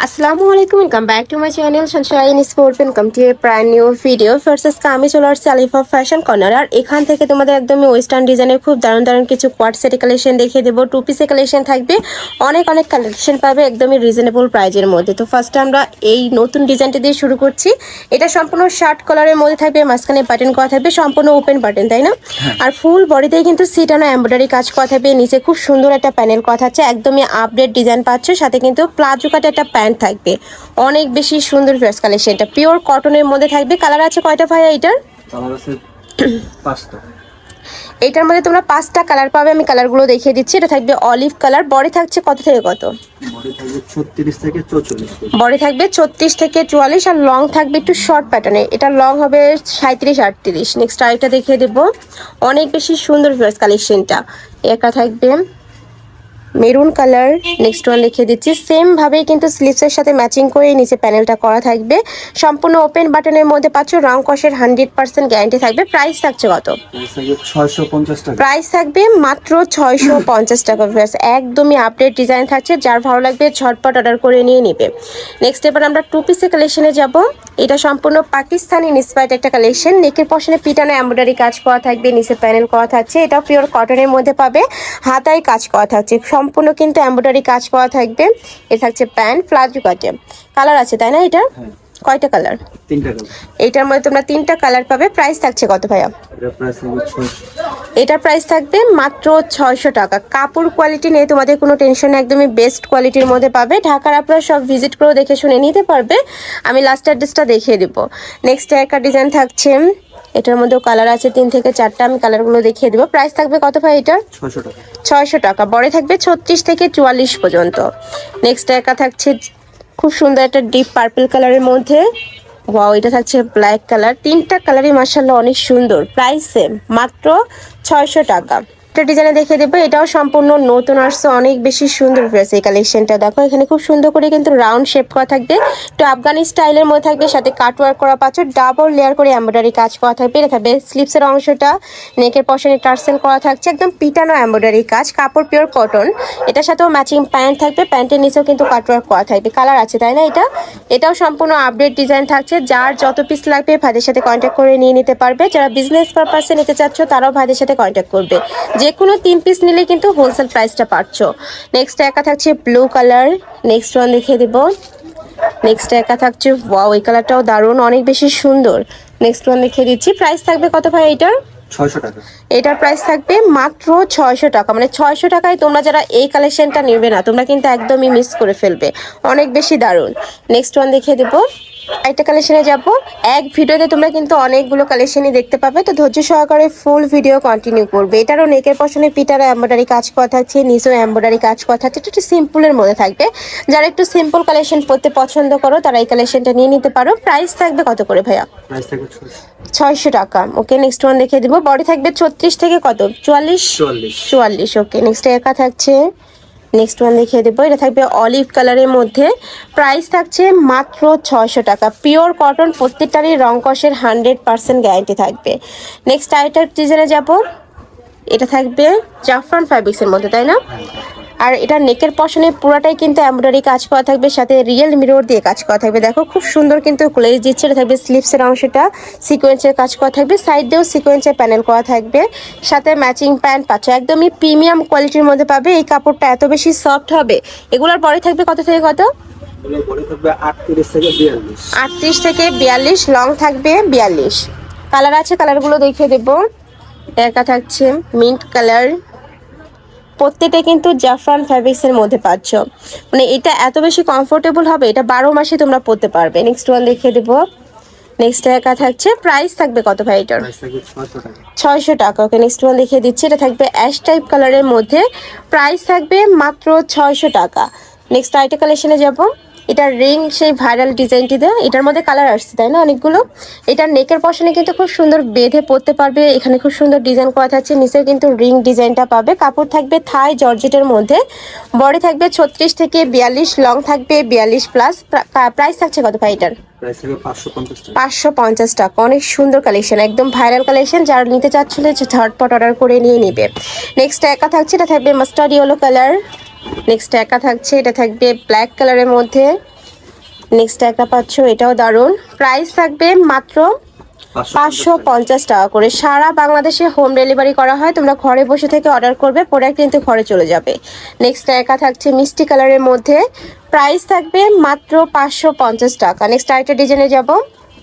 আসসালামু আলাইকুম, welcome back to my channel Sunshine sport. Welcome to A brand new video. First আমি চলে আসছি আলিফা ফ্যাশন কর্নার। আর এখান থেকে তোমাদের একদমই ওয়েস্টার্ন ডিজাইনের খুব দারুণ দারুণ কিছু কোয়ার্ট সেটের কালেকশন দেখিয়ে দেবো। টু পিসের কালেকশন থাকবে, অনেক অনেক কালেকশন পাবে একদমই রিজনেবল প্রাইজের মধ্যে। তো ফার্স্টে আমরা এই নতুন ডিজাইনটা দিয়ে শুরু করছি। এটা সম্পূর্ণ শার্ট কালারের মধ্যে থাকবে, মাঝখানে বাটন করা থাকবে, সম্পূর্ণ ওপেন বাটন, তাই না? আর ফুল বডিতেই কিন্তু সিটানো এমব্রয়ডারি কাজ করা থাকবে, নিচে খুব সুন্দর একটা প্যানেল করা থাকছে, একদমই আপডেট ডিজাইন পাচ্ছ। সাথে কিন্তু প্লাজো কাটে একটা প্যান্ট থাকবে, অনেক বেশি সুন্দর ড্রেস কালেকশন। এটা পিওর কটনের মধ্যে থাকবে। কালার আছে কয়টা ভাইয়া এটার? কালার আছে 5টা। এইটার মধ্যে তোমরা 5টা কালার পাবে, আমি কালারগুলো দেখিয়ে দিচ্ছি। এটা থাকবে অলিভ কালার, বডি থাকছে কত থেকে কত? বডি থাকবে 36 থেকে 44। বডি থাকবে 36 থেকে 44, আর লং থাকবে একটু শর্ট প্যাটার্নে। এটা লং হবে 37 38। নেক্সট আরেকটা দেখিয়ে দেবো, অনেক বেশি সুন্দর ড্রেস কালেকশনটা। একটা থাকবে মেরুন কালার। নেক্সট ওয়ান দেখিয়ে দিচ্ছি, সেম ভাবেই কিন্তু স্লিভসের সাথে ম্যাচিং করে নিচে প্যানেলটা করা থাকবে, সম্পূর্ণ ওপেন বাটনের মধ্যে পাচ্ছ। রং কষের 100% গ্যারান্টি থাকবে। প্রাইস থাকছে কত? প্রাইস থাকবে মাত্র 650 টাকা। একদমই আপডেট ডিজাইন থাকছে, যার ভালো লাগবে ঝটপট অর্ডার করে নিয়ে নিবে। নেক্সট এবার আমরা টু পিসের কালেকশনে যাব। এটা সম্পূর্ণ পাকিস্তানি ইন্সপায়ার্ড একটা কালেকশন। নেকের পশনে পিটানো এমব্রয়ডারি কাজ করা থাকবে, নিচে প্যানেল করা থাকছে। এটা পিওর কটনের মধ্যে পাবে, হাতায় কাজ করা থাকছে, সম্পূর্ণ কিন্তু এমব্রয়ডারি কাজ করা থাকবে। এ থাকছে প্যান্ট প্লাজো কাটে। কালার আছে তাই না? এটা কয়টা কালার? 3টা কালার। এইটার মধ্যে তোমরা 3টা কালার পাবে। প্রাইস থাকছে কত ভাইয়া? এটার প্রাইস থাকবে 600। এটার প্রাইস থাকবে মাত্র 600 টাকা। কাপড় কোয়ালিটি নিয়ে তোমাদের কোনো টেনশন, একদমই বেস্ট কোয়ালিটির মধ্যে পাবে। ঢাকার আপনারা সব ভিজিট করে দেখে শুনে নিতে পারবে। আমি লাস্ট অ্যাড্রেসটা দেখিয়ে দেবো। নেক্সট একটা ডিজাইন থাকছে, এটার মধ্যেও কালার আছে 3 থেকে 4টা, আমি কালারগুলো দেখিয়ে দেবো। প্রাইস থাকবে কত ভাই এটা? 600 টাকা। 600 টাকা। বড় থাকবে 36 থেকে 44 পর্যন্ত। নেক্সট একটা থাকছে খুব সুন্দর একটা ডিপ পার্পল কালারের মধ্যে। ওয়াও, এটা থাকছে ব্ল্যাক কালার। 3টা কালারই মাশাআল্লাহ অনেক সুন্দর। প্রাইস সেম, মাত্র 600 টাকা। একটা ডিজাইনে দেখে দেবো, এটাও সম্পূর্ণ নতুন আসছে, অনেক বেশি সুন্দর ড্রেস। এই কালেকশনটা দেখো, এখানে খুব সুন্দর করে কিন্তু রাউন্ড শেপ করা থাকবে, একটু আফগানি স্টাইলের মধ্যে থাকবে, সাথে কাটওয়ার্ক করা পাচ্ছ, ডাবল লেয়ার করে এমব্রয়ডারি কাজ করা থাকবে। এটা থাকবে স্লিপসের অংশটা, নেকের পশনে টার্সেল করা থাকছে, একদম পিটানো এমব্রয়ডারি কাজ, কাপড় পিওর কটন। এটার সাথেও ম্যাচিং প্যান্ট থাকবে, প্যান্টের নিচেও কিন্তু কাটওয়ার্ক করা থাকবে। কালার আছে তাই না? এটাও সম্পূর্ণ আপডেট ডিজাইন থাকছে। যার যত পিস লাগবে ভাইদের সাথে কন্ট্যাক্ট করে নিয়ে নিতে পারবে। যারা বিজনেস পারপাসে নিতে চাচ্ছ তারাও ভাইদের সাথে কন্ট্যাক্ট করবে। যে কোনো 3 পিস নিলে কিন্তু হোলসেল প্রাইসটা পাচ্ছ। নেক্সট একা থাকছে ব্লু কালার। নেক্সট ওয়ান দেখিয়ে দেবো। নেক্সট একা থাকছে, ওয়াও এই কালারটাও দারুণ, অনেক বেশি সুন্দর। নেক্সট ওয়ান দেখিয়ে দিচ্ছি। প্রাইস থাকবে কত ভাই এটার? 600 টাকা। এটার প্রাইস থাকবে মাত্র 600 টাকা। মানে 600 টাকায় তোমরা যারা এই কালেকশনটা নেবে না, তোমরা কিন্তু একদমই মিস করে ফেলবে, অনেক বেশি দারুণ। নেক্সট ওয়ান দেখিয়ে দেবো। একটা কালেকশনে যাব। এক ভিডিওতে তোমরা কিন্তু অনেকগুলো কালেকশনই দেখতে পাবে, তো ধৈর্য সহকারে ফুল ভিডিও কন্টিনিউ করবে। এটারও নেকের পশনে পিটার এমব্রয়ডারি কাজ করা থাকছে, নিচেও এমব্রয়ডারি কাজ করা থাকছে। এটা একটু সিম্পলের মধ্যে থাকবে, যারা একটু সিম্পল কালেকশন পড়তে পছন্দ করো তারা এই কালেকশনটা নিয়ে নিতে পারো। প্রাইস থাকবে কত করে ভাইয়া? প্রাইস থাকবে 600 টাকা। ওকে, নেক্সট ওয়ান দেখিয়ে দেবো। বডি থাকবে 36 থেকে কত? 44। ওকে, নেক্সট একা থাকছে। নেক্সট ওয়ান দেখিয়ে দেবো, এটা থাকবে অলিভ কালারের মধ্যে। প্রাইস থাকছে মাত্র 600 টাকা। পিওর কটন, প্রত্যেকটারই রং কষের 100% গ্যারান্টি থাকবে। নেক্সট আরেকটা ডিজাইনে যাব। এটা থাকবে জাফরান ফ্যাব্রিক্সের মধ্যে, তাই না? আর এটা নেকের পশনে পুরাটাই কিন্তু এমব্রয়ডারি কাজ করা থাকবে, সাথে রিয়েল মিরর দিয়ে কাজ করা থাকবে। দেখো খুব সুন্দর কিন্তু গ্লেজ দিচ্ছে। এটা থাকবে স্লিভসের অংশটা সিকোয়েন্সের কাজ করা থাকবে, সাইড দিয়েও সিকোয়েন্সের প্যানেল করা থাকবে, সাথে ম্যাচিং প্যান্ট পাচ্ছ। একদমই প্রিমিয়াম কোয়ালিটির মধ্যে পাবে। এই কাপড়টা এত বেশি সফট হবে। এগুলোর পরে থাকবে কত থেকে কত? এগুলো বডি থাকবে 38 থেকে 42। 38 থেকে 42, লং থাকবে 42। কালার আছে, কালারগুলো দেখিয়ে দেবো। একা থাকছে মিন্ট কালার। প্রত্যেকটা কিন্তু জাফরান ফ্যাব্রিক্সের মধ্যে পাচ্ছ। মানে এটা এত বেশি কমফোর্টেবল হবে, এটা 12 মাসে তোমরা পরতে পারবে। নেক্সট ওয়ান দেখিয়ে দেবো। নেক্সট একা থাকছে। প্রাইস থাকবে কত ভাই এটার? প্রাইস থাকবে 600 টাকা। 600 টাকা। ওকে, নেক্সট ওয়ান দেখিয়ে দিচ্ছি। এটা থাকবে অ্যাশ টাইপ কালারের মধ্যে। প্রাইস থাকবে মাত্র 600 টাকা। নেক্সট আরেকটা কালেকশনে যাব। এটা রিং সেই ভাইরাল ডিজাইনটি দেয়, এটার মধ্যে কালার আসছে তাই না অনেকগুলো। এটার নেকের পশনে কিন্তু খুব সুন্দর বেঁধে পরতে পারবে। এখানে খুব সুন্দর ডিজাইন করা থাকছে, নিচেও কিন্তু রিং ডিজাইনটা পাবে। কাপড় থাকবে থাই জর্জেটের মধ্যে। বডি থাকবে 36 থেকে 42, লং থাকবে 42 প্লাস। প্রাইস থাকছে কত ভাই এটার? প্রাইস থাকবে 550 টাকা। 550 টাকা। অনেক সুন্দর কালেকশন, একদম ভাইরাল কালেকশন। যারা নিতে চাচ্ছিলে ঝটপট অর্ডার করে নিয়ে নিবে। নেক্সট একা থাকছে, এটা থাকবে মাস্টার্ড ইয়েলো কালার। নেক্সট একা থাকছে, এটা থাকবে ব্ল্যাক কালারের মধ্যে। নেক্সট একটা পাচ্ছ, এটাও দারুন। প্রাইস থাকবে মাত্র 550 টাকা করে। সারা বাংলাদেশে হোম ডেলিভারি করা হয়, তোমরা ঘরে বসে থেকে অর্ডার করবে, প্রোডাক্ট কিন্তু ঘরে চলে যাবে। নেক্সট একা থাকছে মিষ্টি কালারের মধ্যে, প্রাইস থাকবে মাত্র 550 টাকা। নেক্সট আরেকটা ডিজাইনে যাব।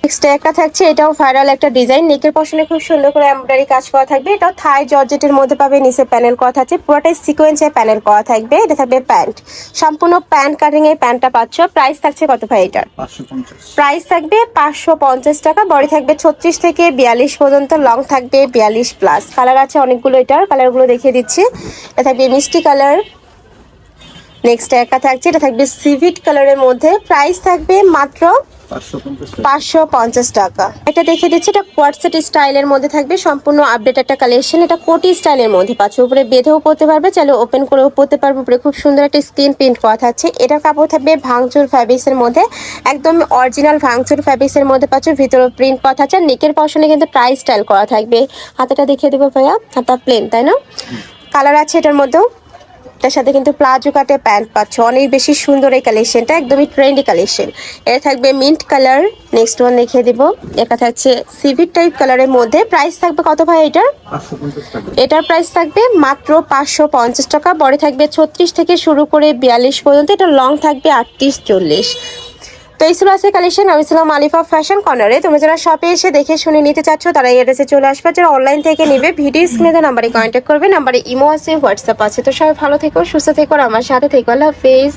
নেক্সট একটা থাকছে, এটাও ভাইরাল একটা ডিজাইন, নেকের পশনে খুব সুন্দর করে এমব্রয়ডারি কাজ করা থাকবে। এটাও থাই জর্জেটের মধ্যে পাবে, নিচে প্যানেল করা থাকছে, পুরোটাই সিকোয়েন্সে প্যানেল করা থাকবে। এটা থাকবে প্যান্ট, সম্পূর্ণ প্যান্ট কাটিং এর প্যান্টটা পাচ্ছ। প্রাইস থাকছে কত ভাই এটার? 550। প্রাইস থাকবে 550 টাকা। বডি থাকবে 36 থেকে 42 পর্যন্ত, লং থাকবে 42 প্লাস। কালার আছে অনেকগুলো, এটার কালারগুলো দেখিয়ে দিচ্ছি। এটা থাকবে মিষ্টি কালার। নেক্সট একটা থাকছে, এটা থাকবে সিভিট কালারের মধ্যে, প্রাইস থাকবে মাত্র 550 টাকা। এটা দেখে দিচ্ছি, এটা কোয়ার্টসেট স্টাইলের মধ্যে থাকবে, সম্পূর্ণ আপডেট একটা কালেকশন। এটা কোটি স্টাইলের মধ্যে পাচ্ছ, উপরে বেঁধেও পরতে পারবে, চাইলে ওপেন করেও পরতে পারবে। উপরে খুব সুন্দর একটা স্ক্রিন প্রিন্ট করা থাকছে। এটার কাপড় থাকবে ভাঙচুর ফ্যাব্রিক্সের মধ্যে, একদম অরিজিনাল ভাঙচুর ফ্যাব্রিক্সের মধ্যে পাচ্ছ। ভিতরে প্রিন্ট করা থাকছে, নেকের পশনে কিন্তু ট্রাই স্টাইল করা থাকবে। হাতাটা দেখিয়ে দেবো ভাইয়া, হাতা প্লেন তাই না? কালার আছে এটার মধ্যেও। এটার সাথে কিন্তু প্লাজো কাটে প্যান্ট পাচ্ছ, অনেক বেশি সুন্দর এই কালেকশনটা, একদমই ট্রেন্ডি কালেকশন। এটা থাকবে মিন্ট কালার। নেক্সট ওয়ান দেখিয়ে দিব, এটা থাকছে সিভিট টাইপ কালারের মধ্যে, প্রাইস থাকবে কত ভাই এটার? 550 টাকা। এটার প্রাইস থাকবে মাত্র 550 টাকা। বডি থাকবে 36 থেকে শুরু করে 42 পর্যন্ত, এটা লং থাকবে 38-40। তো এই ছিল আছে কালেকশন। আমি ছিলাম আলিফা ফ্যাশন কর্নারে। তোমরা যারা শপে এসে দেখে শুনে নিতে চাচ্ছ তারা এই অ্যাড্রেসে চলে আসবে, যারা অনলাইন থেকে নেবে ভিডিও স্ক্রিনে নাম্বারে কন্ট্যাক্ট করবে। নাম্বারে ইমো আছে, হোয়াটসঅ্যাপ আছে। তো সবাই ভালো থেকো, সুস্থ থেকো, আর আমার সাথে থেকো। আল্লাহ হাফেজ।